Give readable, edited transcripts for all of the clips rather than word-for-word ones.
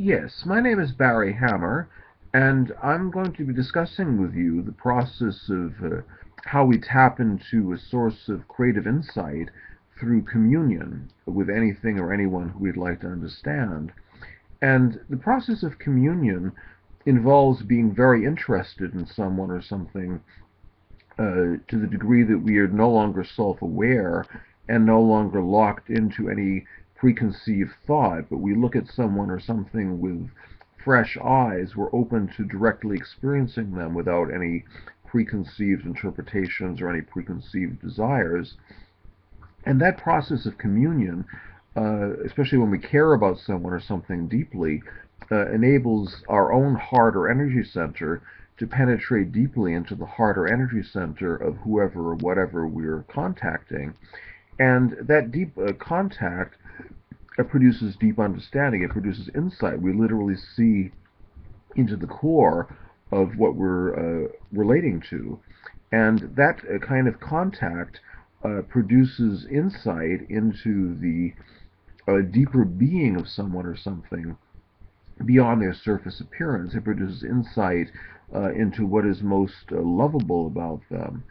Yes, my name is Barry Hammer, and I'm going to be discussing with you the process of how we tap into a source of creative insight through communion with anything or anyone who we'd like to understand. And the process of communion involves being very interested in someone or something to the degree that we are no longer self-aware and no longer locked into any preconceived thought, but we look at someone or something with fresh eyes. We're open to directly experiencing them without any preconceived interpretations or any preconceived desires. And that process of communion, especially when we care about someone or something deeply, enables our own heart or energy center to penetrate deeply into the heart or energy center of whoever or whatever we're contacting. And that deep contact produces deep understanding. It produces insight. We literally see into the core of what we're relating to. And that kind of contact produces insight into the deeper being of someone or something beyond their surface appearance. It produces insight into what is most lovable about them.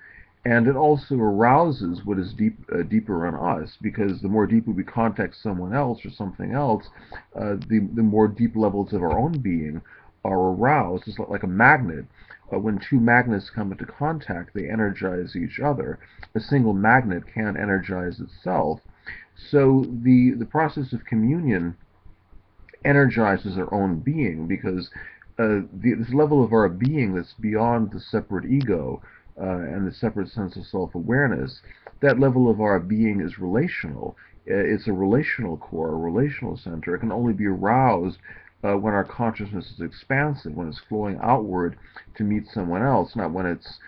And it also arouses what is deeper in us, because the more deeply we contact someone else or something else, the more deep levels of our own being are aroused. It's like a magnet. When two magnets come into contact, they energize each other. A single magnet can't energize itself. So the process of communion energizes our own being, because this level of our being that's beyond the separate ego and the separate sense of self-awareness, that level of our being is relational. It's a relational core, a relational center. It can only be aroused when our consciousness is expansive, when it's flowing outward to meet someone else, not when it's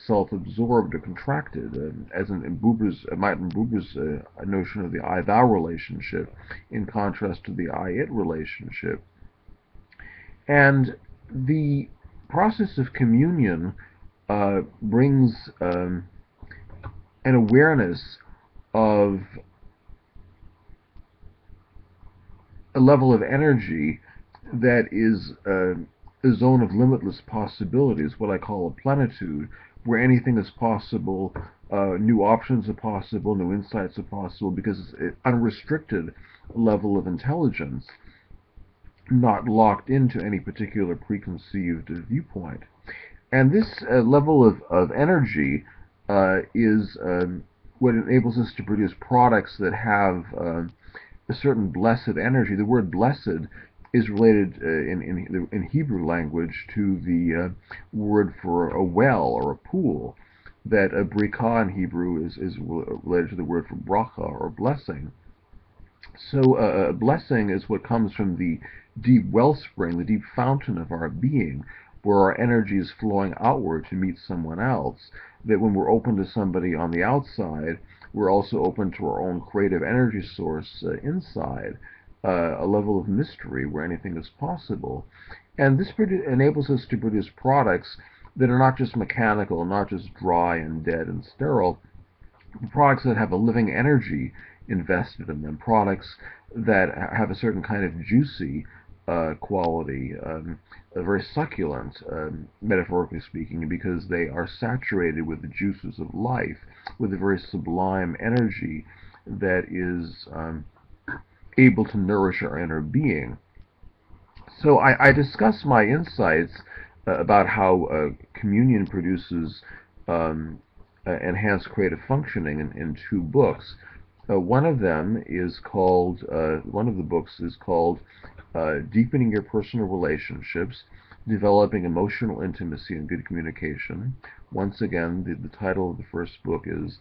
self-absorbed or contracted, as in Martin Buber's notion of the I-thou relationship, in contrast to the I-it relationship. And the process of communion brings an awareness of a level of energy that is a zone of limitless possibilities, what I call a plenitude, where anything is possible, new options are possible, new insights are possible, because it's an unrestricted level of intelligence, not locked into any particular preconceived viewpoint. And this level of energy is what enables us to produce products that have a certain blessed energy. The word blessed is related in Hebrew language to the word for a well or a pool. That a brikah in Hebrew is related to the word for bracha, or blessing. So a blessing is what comes from the deep wellspring, the deep fountain of our being, where our energy is flowing outward to meet someone else. That when we're open to somebody on the outside, we're also open to our own creative energy source inside, a level of mystery where anything is possible. And this enables us to produce products that are not just mechanical, not just dry and dead and sterile, products that have a living energy invested in them, products that have a certain kind of juicy quality, very succulent, metaphorically speaking, because they are saturated with the juices of life, with a very sublime energy that is able to nourish our inner being. So I discuss my insights about how communion produces enhanced creative functioning in two books. One of them is called, one of the books is called Deepening Your Personal Relationships, Developing Emotional Intimacy and Good Communication. Once again, the title of the first book is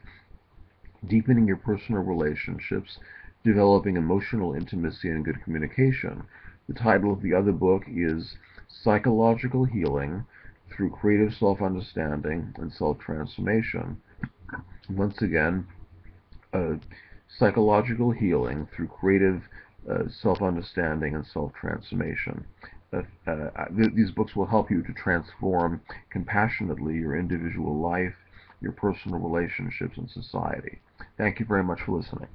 Deepening Your Personal Relationships, Developing Emotional Intimacy and Good Communication. The title of the other book is Psychological Healing Through Creative Self-Understanding and Self-Transformation. Once again, Psychological Healing Through Creative Self-Understanding and Self-Transformation. These books will help you to transform compassionately your individual life, your personal relationships, and society. Thank you very much for listening.